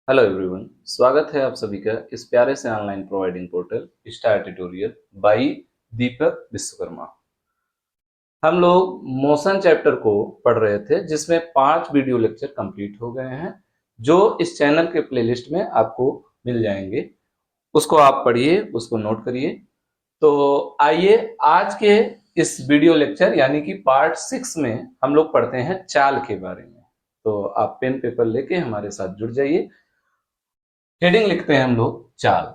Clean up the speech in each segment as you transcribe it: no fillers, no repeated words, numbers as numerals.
Hello everyone, स्वागत है आप सभी का इस प्यारे से online providing portal star tutorial by Deepak Vishwakarma. हम लोग मोशन चैप्टर को पढ़ रहे थे जिसमें 5 वीडियो लेक्चर कंप्लीट हो गए हैं जो इस चैनल के प्लेलिस्ट में आपको मिल जाएंगे। उसको आप पढ़िए, उसको नोट करिए। तो आइए आज के इस वीडियो लेक्चर यानी कि पार्ट 6 में हम लोग पढ़ते हैं चाल के बारे में। तो आप पेन पेपर लेके हमारे साथ जुड़ जाइए। हेडिंग लिखते हैं हम लोग चाल।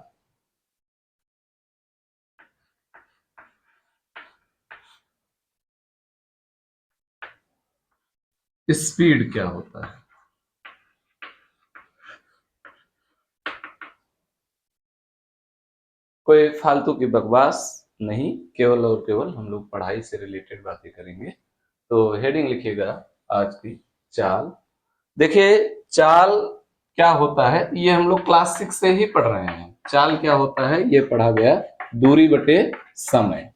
स्पीड क्या होता है? कोई फालतू की बकवास नहीं, केवल और केवल हम लोग पढ़ाई से रिलेटेड बातें करेंगे। तो हेडिंग लिखिएगा आज की चाल। देखिए, चाल क्या होता है ये हम लोग क्लास 6 से ही पढ़ रहे हैं। चाल क्या होता है ये पढ़ा गया, दूरी बटे समय।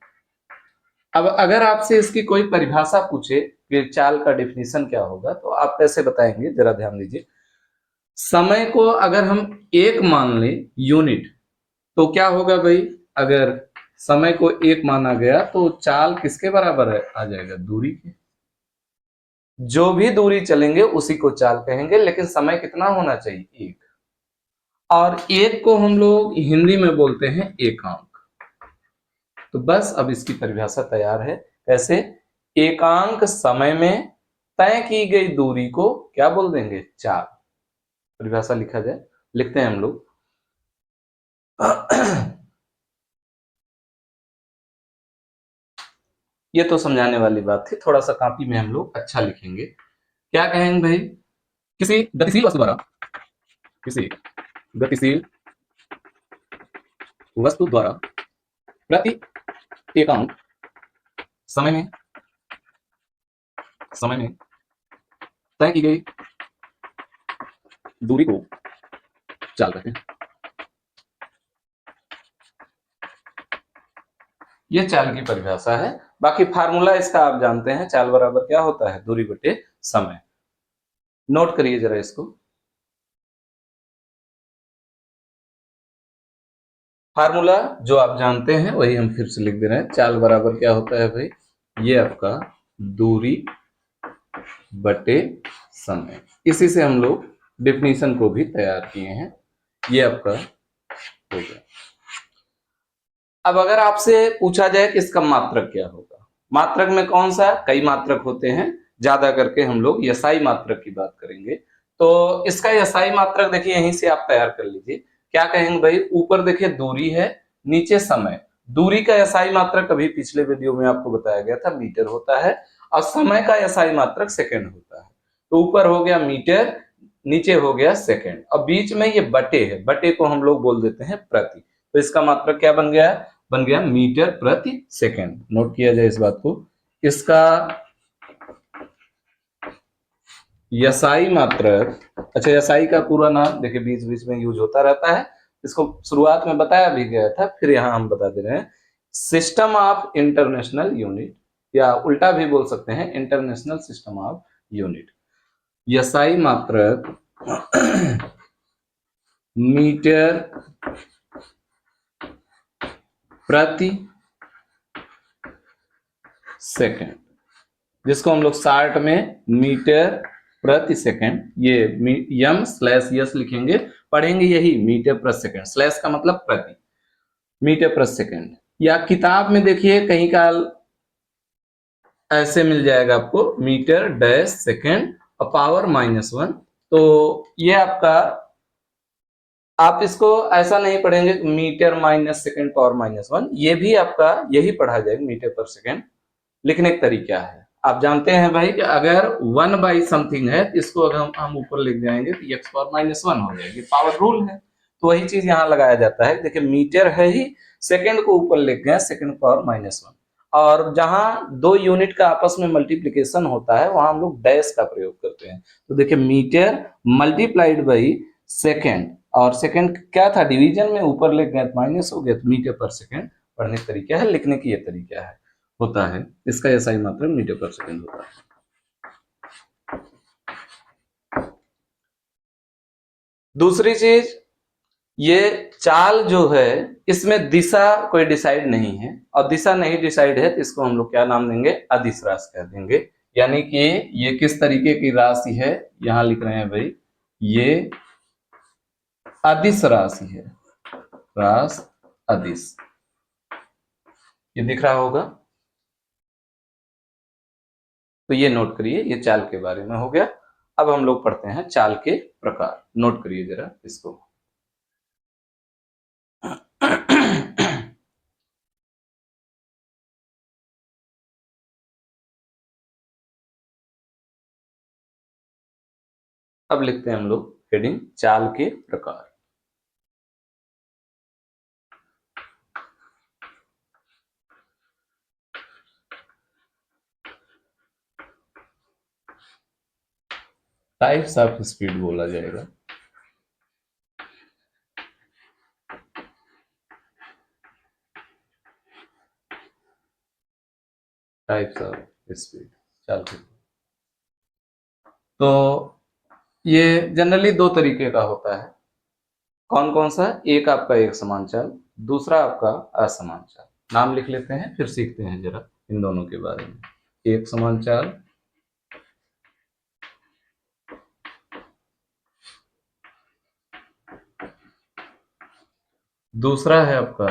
अब अगर आपसे इसकी कोई परिभाषा पूछे कि चाल का डेफिनेशन क्या होगा तो आप कैसे बताएंगे, जरा ध्यान दीजिए। समय को अगर हम एक मान लें यूनिट, तो क्या होगा भाई? अगर समय को एक माना गया तो चाल किसके बराबर है? आ जाएगा दूरी के। जो भी दूरी चलेंगे उसी को चाल कहेंगे, लेकिन समय कितना होना चाहिए? एक। और एक को हम लोग हिंदी में बोलते हैं एकांक। तो बस अब इसकी परिभाषा तैयार है। कैसे? एकांक समय में तय की गई दूरी को क्या बोल देंगे? चाल। परिभाषा लिखा जाए, लिखते हैं हम लोग। ये तो समझाने वाली बात थी, थोड़ा सा कॉपी में हम लोग अच्छा लिखेंगे। क्या कहेंगे भाई? किसी गतिशील वस्तु द्वारा, किसी गतिशील वस्तु द्वारा प्रति एकांक समय में तय की गई दूरी को चाल कहते हैं। ये चाल की परिभाषा है। बाकी फार्मूला इसका आप जानते हैं, चाल बराबर क्या होता है? दूरी बटे समय। नोट करिए जरा इसको। फार्मूला जो आप जानते हैं वही हम फिर से लिख दे रहे हैं। चाल बराबर क्या होता है भाई? ये आपका दूरी बटे समय। इसी से हम लोग डेफिनेशन को भी तैयार किए हैं। ये आपका हो गया। अब अगर आपसे पूछा जाए कि इसका मात्रक क्या होगा, मात्रक में कौन सा? कई मात्रक होते हैं, ज्यादा करके हम लोग यसाई मात्रक की बात करेंगे। तो इसका यसाई मात्रक देखिए, यहीं से आप तैयार कर लीजिए। क्या कहेंगे भाई? ऊपर देखिए दूरी है, नीचे समय। दूरी का यसाई मात्रक अभी पिछले वीडियो में आपको बताया गया था, मीटर होता है। और समय का यसाई मात्रक सेकंड होता है। तो ऊपर हो गया मीटर, नीचे हो गया सेकंड, और बीच में ये बटे है। बटे को हम लोग बोल देते हैं प्रति। तो इसका मात्रक क्या बन गया? बन गया मीटर प्रति सेकंड। नोट किया जाए इस बात को। इसका यसाई मात्रक, अच्छा यसाई का पूरा नाम देखिए बीच बीच में यूज होता रहता है, इसको शुरुआत में बताया भी गया था, फिर यहां हम बता दे रहे हैं। सिस्टम ऑफ इंटरनेशनल यूनिट, या उल्टा भी बोल सकते हैं, इंटरनेशनल सिस्टम ऑफ यूनिट। यसाई मात्रक मीटर प्रति सेकंड, जिसको हम लोग शार्ट में मीटर प्रति सेकंड, ये यम स्लैश यस लिखेंगे, पढ़ेंगे यही मीटर प्रति सेकंड। स्लैश का मतलब प्रति, मीटर प्रति सेकंड। या किताब में देखिए कहीं का ऐसे मिल जाएगा आपको, मीटर डैश सेकंड और पावर -1। तो ये आपका, आप इसको ऐसा नहीं पढ़ेंगे मीटर माइनस सेकंड पावर -1, ये भी आपका यही पढ़ा जाएगा मीटर पर सेकंड। लिखने का तरीका है, आप जानते हैं भाई कि अगर 1 बाई समथिंग है तो इसको अगर हम ऊपर लिख जाएंगे तो एक्स पावर -1 हो जाएगी, पावर रूल है। तो वही चीज यहाँ लगाया जाता है। देखिए मीटर है ही, सेकंड को ऊपर लिख गए सेकंड पावर -1। और जहां दो यूनिट का आपस में मल्टीप्लीकेशन होता है वहां हम लोग डैश का प्रयोग करते हैं। तो देखिए मीटर मल्टीप्लाइड बाई सेकेंड, और सेकंड क्या था? डिवीजन में ऊपर लिख गए माइनस हो गया, तो मीटर पर सेकंड पढ़ने का तरीका है, लिखने की ये तरीका है होता है। इसका एसआई मात्रक मीटर पर सेकंड होता है। दूसरी चीज, ये चाल जो है इसमें दिशा कोई डिसाइड नहीं है, और दिशा नहीं डिसाइड है तो इसको हम लोग क्या नाम देंगे, अदिश राशि कह देंगे। यानी कि ये किस तरीके की राशि है, यहां लिख रहे हैं भाई, ये अदिश राशि है, राशि अदिश, ये दिख रहा होगा। तो ये नोट करिए, ये चाल के बारे में हो गया। अब हम लोग पढ़ते हैं चाल के प्रकार, नोट करिए जरा इसको। अब लिखते हैं हम लोग हेडिंग, चाल के प्रकार। टाइप्स ऑफ स्पीड बोला जाएगा। टाइप्स ऑफ स्पीड, चाल के। तो ये जनरली दो तरीके का होता है। कौन कौन सा? एक आपका एक समान चाल, दूसरा आपका असमान चाल। नाम लिख लेते हैं, फिर सीखते हैं जरा इन दोनों के बारे में। एक समान चाल, दूसरा है आपका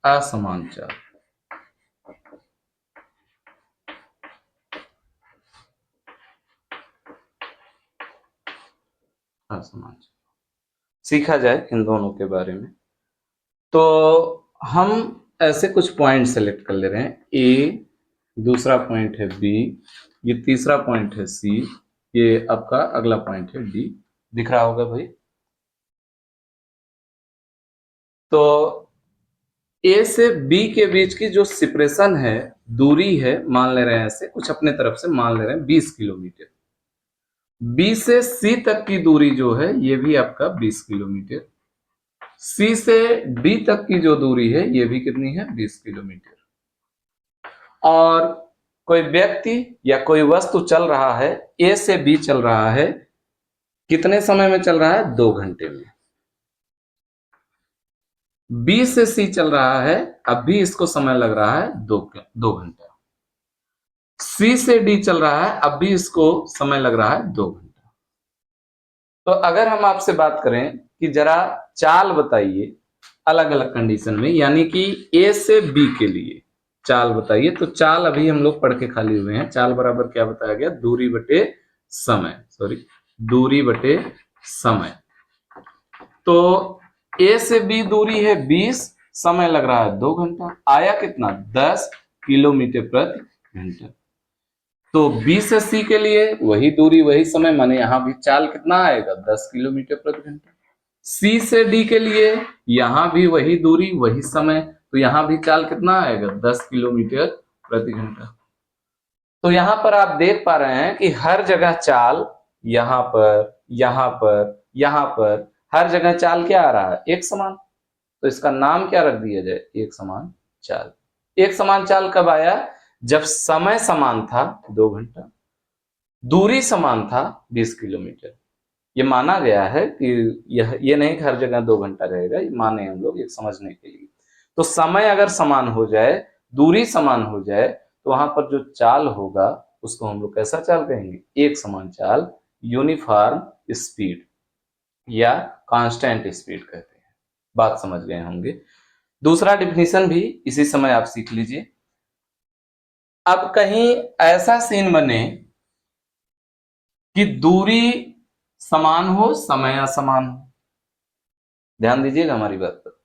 असमान चाल। असमान चाल सीखा जाए इन दोनों के बारे में। तो हम ऐसे कुछ पॉइंट सेलेक्ट कर ले रहे हैं। ए, दूसरा पॉइंट है बी, ये तीसरा पॉइंट है सी, ये आपका अगला पॉइंट है डी। दिख रहा होगा भाई। तो ए से बी के बीच की जो सेपरेशन है, दूरी है, मान ले रहे हैं ऐसे कुछ अपने तरफ से मान ले रहे हैं 20 किलोमीटर। बी से सी तक की दूरी जो है ये भी आपका 20 किलोमीटर। सी से डी तक की जो दूरी है ये भी कितनी है? 20 किलोमीटर। और कोई व्यक्ति या कोई वस्तु चल रहा है, ए से बी चल रहा है, कितने समय में चल रहा है? 2 घंटे में। बी से सी चल रहा है, अब भी इसको समय लग रहा है 2 घंटा। सी से डी चल रहा है, अब भी इसको समय लग रहा है 2 घंटा। तो अगर हम आपसे बात करें कि जरा चाल बताइए अलग अलग कंडीशन में, यानी कि ए से बी के लिए चाल बताइए, तो चाल अभी हम लोग पढ़ के खाली हुए हैं। चाल बराबर क्या बताया गया? दूरी बटे समय, सॉरी, दूरी बटे समय। तो ए से बी दूरी है 20, समय लग रहा है 2 घंटा, आया कितना? 10 किलोमीटर प्रति घंटा। तो बी से सी के लिए वही दूरी वही समय, माने यहां भी चाल कितना आएगा? 10 किलोमीटर प्रति घंटा। सी से डी के लिए यहां भी वही दूरी वही समय, तो यहां भी चाल कितना आएगा? 10 किलोमीटर प्रति घंटा। तो यहां पर आप देख पा रहे हैं कि हर जगह चाल, यहां पर, यहां पर, यहां पर, हर जगह चाल क्या आ रहा है? एक समान। तो इसका नाम क्या रख दिया जाए? एक समान चाल। एक समान चाल कब आया? जब समय समान था 2 घंटा, दूरी समान था 20 किलोमीटर। ये माना गया है कि ये नहीं कि हर जगह 2 घंटा रहेगा, ये माने हम लोग एक समझने के लिए। तो समय अगर समान हो जाए, दूरी समान हो जाए, तो वहां पर जो चाल होगा उसको हम लोग कैसा चाल कहेंगे? एक समान चाल, यूनिफॉर्म स्पीड या कांस्टेंट स्पीड कहते हैं। बात समझ गए होंगे। दूसरा डिफिनीशन भी इसी समय आप सीख लीजिए। अब कहीं ऐसा सीन बने कि दूरी समान हो, समय असमान हो। ध्यान दीजिएगा हमारी बात पर।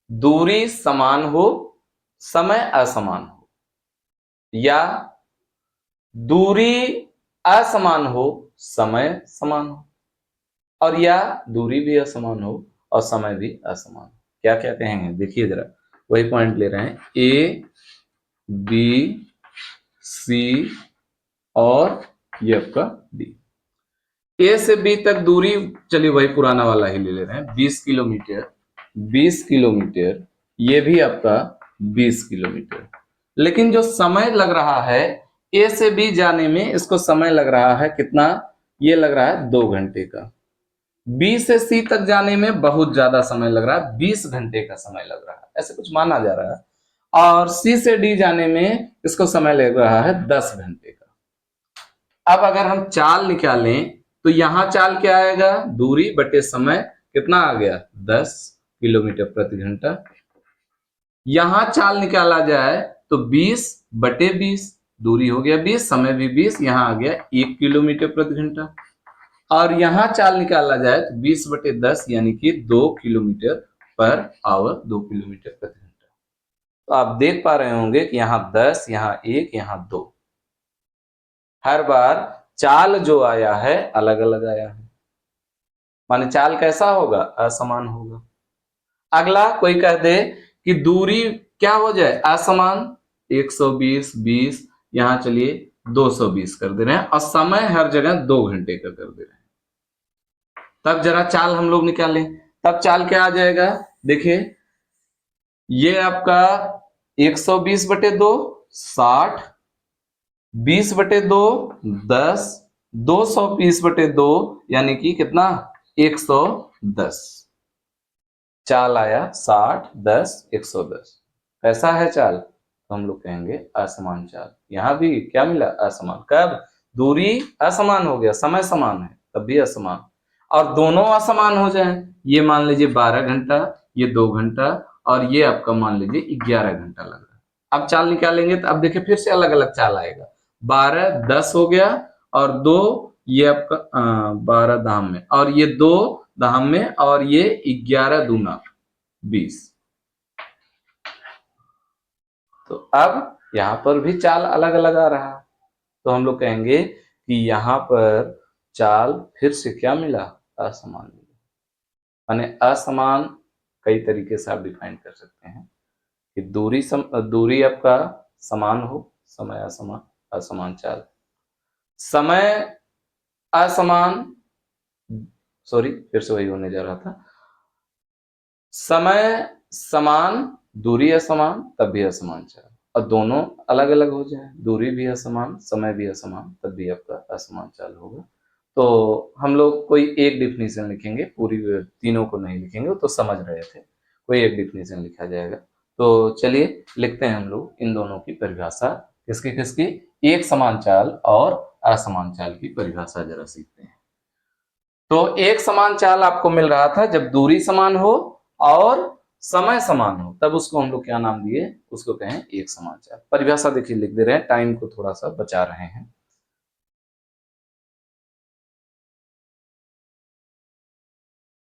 दूरी समान हो, समय असमान हो, या दूरी असमान हो, समय समान हो, और या दूरी भी असमान हो और समय भी असमान हो। क्या क्या कहेंगे देखिए जरा, वही पॉइंट ले रहे हैं। ए, बी, सी और ये आपका डी। ए से बी तक दूरी, चलिए वही पुराना वाला ही ले रहे हैं, 20 किलोमीटर। 20 किलोमीटर, ये भी आपका 20 किलोमीटर। लेकिन जो समय लग रहा है ए से बी जाने में, इसको समय लग रहा है कितना? ये लग रहा है 2 घंटे का। बी से सी तक जाने में बहुत ज्यादा समय लग रहा है, 20 घंटे का समय लग रहा है, ऐसे कुछ माना जा रहा है। और सी से डी जाने में इसको समय लग रहा है 10 घंटे का। अब अगर हम चाल निकालें तो यहां चाल क्या आएगा, दूरी बटे समय, कितना आ गया 10 किलोमीटर प्रति घंटा। यहां चाल निकाला जाए तो 20 बटे 20, दूरी हो गया 20, समय भी 20, यहां आ गया 1 किलोमीटर प्रति घंटा। और यहां चाल निकाला जाए तो 20 बटे 10 यानी कि 2 किलोमीटर पर आवर, 2 किलोमीटर प्रति घंटा। तो आप देख पा रहे होंगे कि यहाँ 10, यहाँ 1, यहाँ 2, हर बार चाल जो आया है अलग अलग आया है, माने चाल कैसा होगा, असमान होगा। अगला कोई कह दे कि दूरी क्या हो जाए, असमान, 120, 20, यहां चलिए 220 कर दे रहे हैं, और समय हर जगह 2 घंटे का कर दे रहे हैं। तब जरा चाल हम लोग निकालें, तब चाल क्या आ जाएगा, देखिए ये आपका 120 बटे 2 60, 20 बटे 2 10, 220 बटे 2 यानी कि कितना 110। चाल आया 60, 10, 110। कैसा है चाल, तो हम लोग कहेंगे असमान चाल। यहां भी क्या मिला, असमान। कब, दूरी असमान हो गया, समय समान है तब भी असमान। और दोनों असमान हो जाए, ये मान लीजिए 12 घंटा, ये 2 घंटा, और ये आपका मान लीजिए 11 घंटा लग रहा है। अब चाल निकालेंगे तो अब देखिए फिर से अलग अलग चाल आएगा। 12 10 हो गया, और 2 ये आपका 12 धाम में, और ये 2 धाम में, और ये 11 दूना 20। तो अब यहां पर भी चाल अलग अलग आ रहा है, तो हम लोग कहेंगे कि यहां पर चाल फिर से क्या मिला, असमान मिला। माने असमान कई तरीके से आप डिफाइन कर सकते हैं कि दूरी आपका समान हो, समय असमान, असमान चाल। समय असमान, सॉरी फिर से वही होने जा रहा था, समय समान, दूरी असमान, तब भी असमान चाल। और दोनों अलग अलग हो जाए, दूरी भी असमान, समय भी असमान, तब भी आपका असमान चाल होगा। तो हम लोग कोई एक डिफिनीशन लिखेंगे, पूरी तीनों को नहीं लिखेंगे, तो समझ रहे थे, कोई एक डिफिनीशन लिखा जाएगा। तो चलिए लिखते हैं हम लोग इन दोनों की परिभाषा, किसकी किसकी, एक समान चाल और असमान चाल की परिभाषा जरा सीखते हैं। तो एक समान चाल आपको मिल रहा था जब दूरी समान हो और समय समान हो, तब उसको हम लोग क्या नाम दिए, उसको कहें एक समान चाल। परिभाषा देखिए लिख दे रहे हैं, टाइम को थोड़ा सा बचा रहे हैं।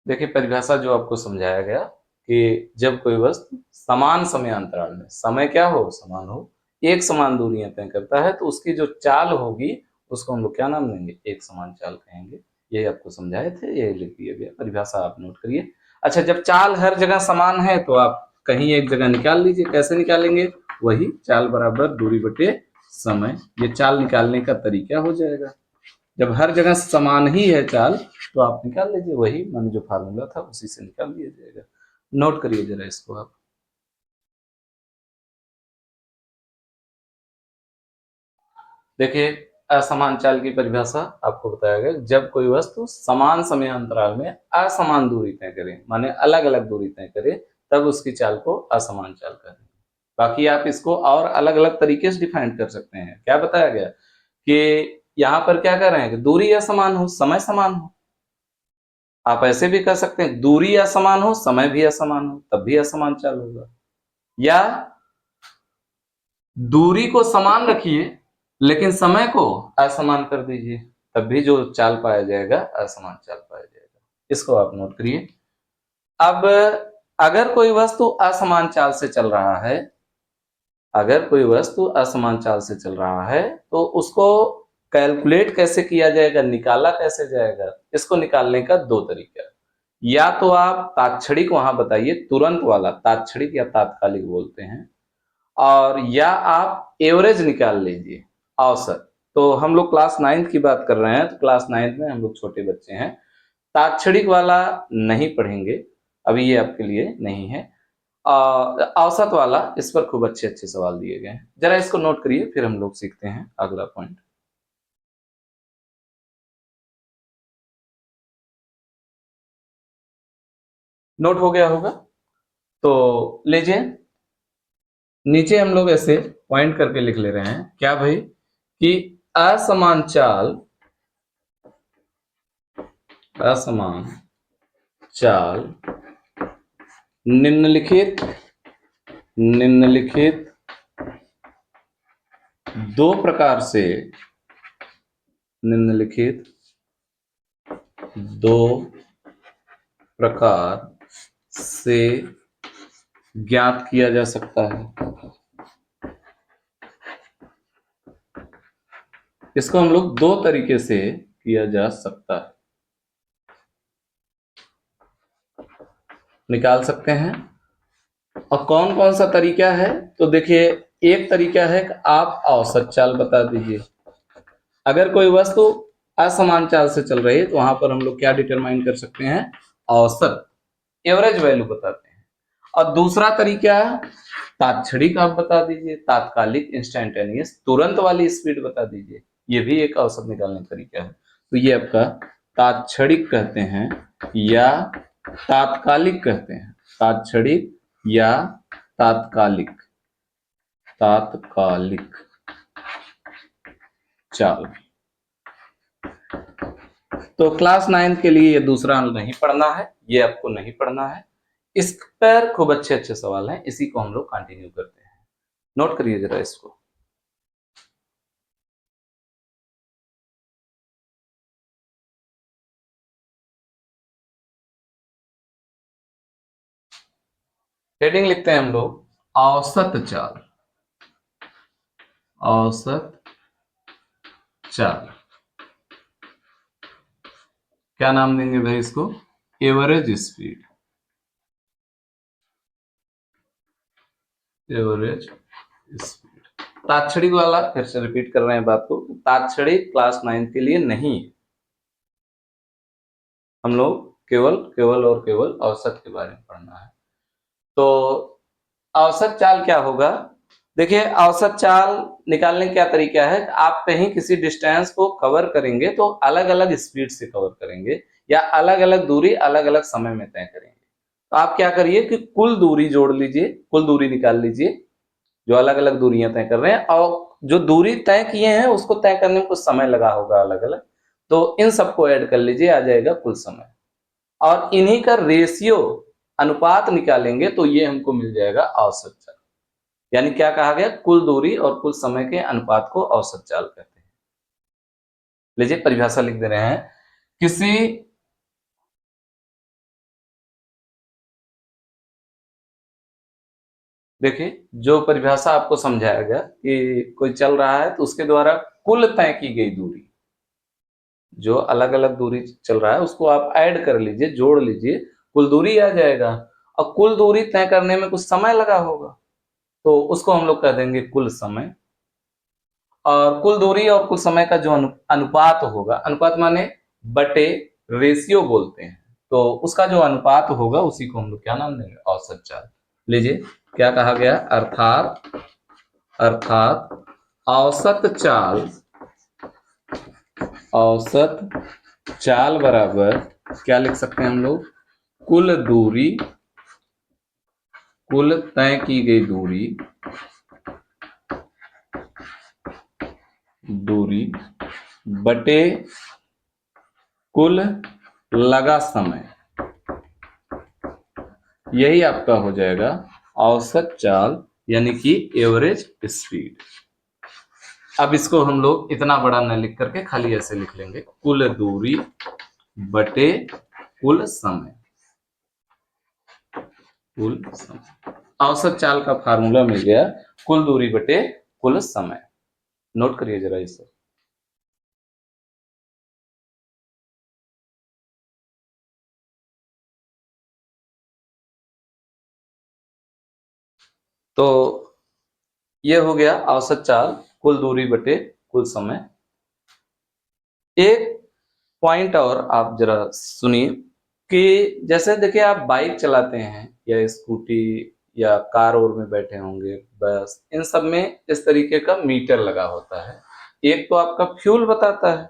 देखिए परिभाषा जो आपको समझाया गया कि जब कोई वस्तु समान समय अंतराल में, समय क्या हो, समान हो, एक समान दूरियां तय करता है, तो उसकी जो चाल होगी उसको हम लोग क्या नाम देंगे, एक समान चाल कहेंगे। यही आपको समझाए थे, यही लिख दिया गया, परिभाषा आप नोट करिए। अच्छा, जब चाल हर जगह समान है तो आप कहीं एक जगह निकाल लीजिए, कैसे निकालेंगे, वही चाल बराबर दूरी बटे समय, ये चाल निकालने का तरीका हो जाएगा। जब हर जगह समान ही है चाल तो आप निकाल लीजिए, वही मैंने जो फार्मूला था उसी से निकाल लिया जाएगा। नोट करिए जरा इसको आप। देखिए असमान चाल की परिभाषा आपको बताया गया, जब कोई वस्तु समान समय अंतराल में असमान दूरी तय करे, माने अलग अलग दूरी तय करे, तब उसकी चाल को असमान चाल कहेंगे। बाकी आप इसको और अलग अलग तरीके से डिफाइन कर सकते हैं। क्या बताया गया कि यहाँ पर क्या कर रहे हैं कि दूरी असमान हो, समय समान हो। आप ऐसे भी कर सकते हैं, दूरी असमान हो, समय भी असमान हो, तब भी असमान चाल होगा। या दूरी को समान रखिए लेकिन समय को असमान कर दीजिए, तब भी जो चाल पाया जाएगा असमान चाल पाया जाएगा। इसको आप नोट करिए। अब अगर कोई वस्तु असमान चाल से चल रहा है, अगर कोई वस्तु असमान चाल से चल रहा है तो उसको कैलकुलेट कैसे किया जाएगा, निकाला कैसे जाएगा, इसको निकालने का दो तरीका। या तो आप तात्क्षणिक वहां बताइए, तुरंत वाला तात्क्षणिक या तात्कालिक बोलते हैं, और या आप एवरेज निकाल लीजिए, औसत। तो हम लोग क्लास 9th की बात कर रहे हैं, तो क्लास 9th में हम लोग छोटे बच्चे हैं, तात्क्षणिक वाला नहीं पढ़ेंगे, अभी ये आपके लिए नहीं है। औसत वाला, इस पर खूब अच्छे अच्छे सवाल दिए गए हैं, जरा इसको नोट करिए, फिर हम लोग सीखते हैं अगला पॉइंट। नोट हो गया होगा। तो लीजिए, नीचे हम लोग ऐसे पॉइंट करके लिख ले रहे हैं क्या भाई, कि असमान चाल, असमान चाल निम्नलिखित दो प्रकार से, निम्नलिखित दो प्रकार से ज्ञात किया जा सकता है। इसको हम लोग दो तरीके से किया जा सकता है, निकाल सकते हैं। और कौन कौन सा तरीका है, तो देखिए, एक तरीका है कि आप औसत चाल बता दीजिए। अगर कोई वस्तु असमान चाल से चल रही है तो वहां पर हम लोग क्या डिटरमाइन कर सकते हैं, औसत, एवरेज वैल्यू बताते हैं। और दूसरा तरीका, तात्क्षणिक आप बता दीजिए, तात्कालिक, इंस्टेंटेनियस, तुरंत वाली स्पीड बता दीजिए। ये भी एक औसत निकालने का तरीका है। तो ये आपका तात्क्षणिक कहते हैं या तात्कालिक कहते हैं, तात्क्षणिक या तात्कालिक, तात्कालिक चाल। तो क्लास 9 के लिए ये दूसरा नहीं पढ़ना है, ये आपको नहीं पढ़ना है। इस पर खूब अच्छे अच्छे सवाल हैं, इसी को हम लोग कंटिन्यू करते हैं। नोट करिए जरा इसको। हेडिंग लिखते हैं हम लोग, औसत चाल, औसत चाल। क्या नाम देंगे भाई इसको, एवरेज स्पीड, एवरेज स्पीड। तात्क्षणिक वाला फिर से रिपीट कर रहे हैं बात को, तात्क्षणिक क्लास 9 के लिए नहीं, हम लोग केवल केवल और केवल औसत के बारे में पढ़ना है। तो औसत चाल क्या होगा, देखिए, औसत चाल निकालने का क्या तरीका है, आप कहीं किसी डिस्टेंस को कवर करेंगे तो अलग अलग स्पीड से कवर करेंगे, या अलग अलग दूरी अलग अलग समय में तय करेंगे। तो आप क्या करिए कि कुल दूरी जोड़ लीजिए, कुल दूरी निकाल लीजिए, जो अलग अलग दूरियां तय कर रहे हैं, और जो दूरी तय किए हैं उसको तय करने में कुछ समय लगा होगा अलग अलग, तो इन सबको ऐड कर लीजिए, आ जाएगा कुल समय। और इन्हीं का रेशियो, अनुपात निकालेंगे तो ये हमको मिल जाएगा औसत चाल। यानी क्या कहा गया, कुल दूरी और कुल समय के अनुपात को औसत चाल कहते हैं। लीजिए परिभाषा लिख दे रहे हैं, किसी देखिए, जो परिभाषा आपको समझाया गया कि कोई चल रहा है तो उसके द्वारा कुल तय की गई दूरी, जो अलग अलग दूरी चल रहा है उसको आप ऐड कर लीजिए, जोड़ लीजिए, कुल दूरी आ जाएगा। और कुल दूरी तय करने में कुछ समय लगा होगा, तो उसको हम लोग कह देंगे कुल समय। और कुल दूरी और कुल समय का जो अनुपात होगा, अनुपात माने बटे, रेशियो बोलते हैं, तो उसका जो अनुपात होगा उसी को हम लोग क्या नाम देंगे, औसत चाल। लीजिए क्या कहा गया, अर्थात अर्थात औसत चाल, औसत चाल बराबर क्या लिख सकते हैं हम लोग, कुल दूरी, कुल तय की गई दूरी, दूरी बटे कुल लगा समय, यही आपका हो जाएगा औसत चाल, यानी कि एवरेज स्पीड। अब इसको हम लोग इतना बड़ा न लिख करके खाली ऐसे लिख लेंगे, कुल दूरी बटे कुल समय, कुल समय। औसत चाल का फार्मूला मिल गया, कुल दूरी बटे कुल समय। नोट करिए जरा इसे। तो ये हो गया औसत चाल, कुल दूरी बटे कुल समय। एक पॉइंट और आप जरा सुनिए, कि जैसे देखिए आप बाइक चलाते हैं या स्कूटी या कार और में बैठे होंगे, बस इन सब में इस तरीके का मीटर लगा होता है। एक तो आपका फ्यूल बताता है,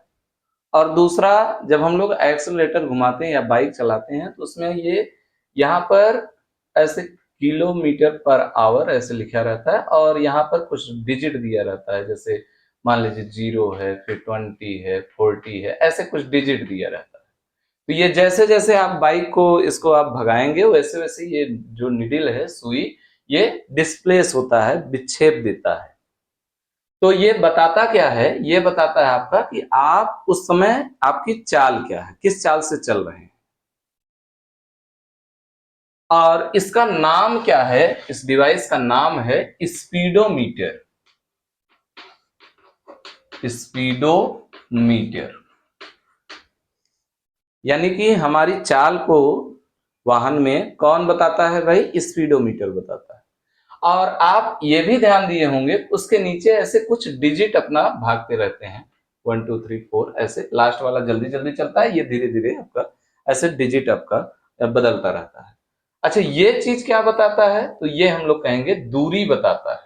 और दूसरा जब हम लोग एक्सीलरेटर घुमाते हैं या बाइक चलाते हैं तो उसमें ये यहाँ पर ऐसे किलोमीटर पर आवर ऐसे लिखा रहता है और यहाँ पर कुछ डिजिट दिया रहता है, जैसे मान लीजिए 0 है, फिर 20 है, 40 है, ऐसे कुछ डिजिट दिया रहता है। तो ये जैसे जैसे आप बाइक को इसको आप भगाएंगे वैसे वैसे ये जो निडिल है, सुई, ये डिस्प्लेस होता है, विक्षेप देता है। तो ये बताता क्या है, ये बताता है आपका कि आप उस समय आपकी चाल क्या है, किस चाल से चल रहे हैं। और इसका नाम क्या है, इस डिवाइस का नाम है स्पीडोमीटर। स्पीडोमीटर यानी कि हमारी चाल को वाहन में कौन बताता है भाई, स्पीडोमीटर बताता है। और आप ये भी ध्यान दिए होंगे उसके नीचे ऐसे कुछ डिजिट अपना भागते रहते हैं, 1 2 3 4 ऐसे। लास्ट वाला जल्दी जल्दी चलता है, ये धीरे धीरे आपका ऐसे डिजिट आपका बदलता रहता है। अच्छा, ये चीज क्या बताता है, तो ये हम लोग कहेंगे दूरी बताता है,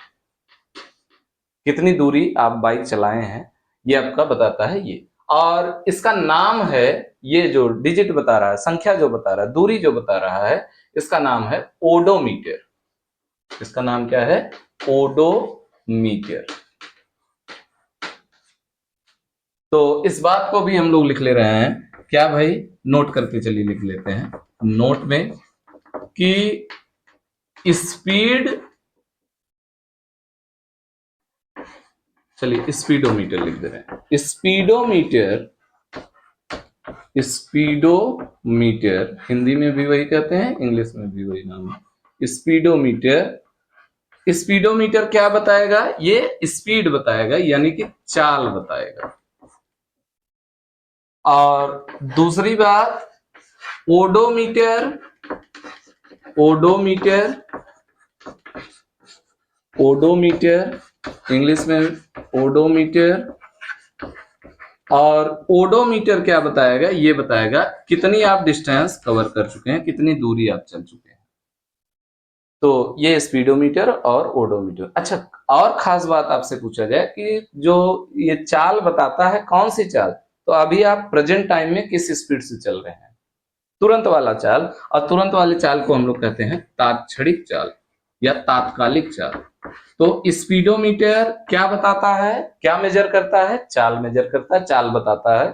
कितनी दूरी आप बाइक चलाए हैं ये आपका बताता है ये। और इसका नाम है, ये जो डिजिट बता रहा है, संख्या जो बता रहा है, दूरी जो बता रहा है, इसका नाम है ओडोमीटर। इसका नाम क्या है, ओडोमीटर। तो इस बात को भी हम लोग लिख ले रहे हैं, क्या भाई, नोट करके चलिए लिख लेते हैं नोट में कि स्पीड, चलिए स्पीडोमीटर लिख दे रहे हैं। स्पीडोमीटर हिंदी में भी वही कहते हैं, इंग्लिश में भी वही नाम है, स्पीडोमीटर। स्पीडोमीटर क्या बताएगा, ये स्पीड बताएगा यानी कि चाल बताएगा। और दूसरी बात, ओडोमीटर, ओडोमीटर, ओडोमीटर इंग्लिश में ओडोमीटर। और ओडोमीटर क्या बताएगा, ये बताएगा कितनी आप डिस्टेंस कवर कर चुके हैं, कितनी दूरी आप चल चुके हैं। तो ये स्पीडोमीटर और ओडोमीटर। अच्छा, और खास बात आपसे पूछा जाए कि जो ये चाल बताता है, कौन सी चाल, तो अभी आप प्रेजेंट टाइम में किस स्पीड से चल रहे हैं, तुरंत वाला चाल। और तुरंत वाली चाल को हम लोग कहते हैं तात्क्षणिक चाल या तात्कालिक चाल। तो स्पीडोमीटर क्या बताता है, क्या मेजर करता है, चाल मेजर करता है, चाल बताता है।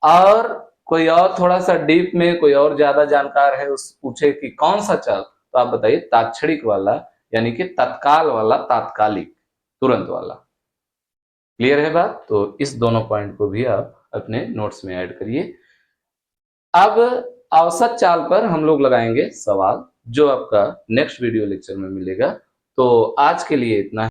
और कोई और थोड़ा सा डीप में कोई और ज्यादा जानकार है, उस पूछे कि कौन सा चाल, तो आप बताइए तात्क्षणिक वाला, यानी कि तत्काल वाला, तात्कालिक, तुरंत वाला। क्लियर है बात। तो इस दोनों पॉइंट को भी आप अपने नोट्स में ऐड करिए। अब औसत चाल पर हम लोग लगाएंगे सवाल, जो आपका नेक्स्ट वीडियो लेक्चर में मिलेगा। तो आज के लिए इतना।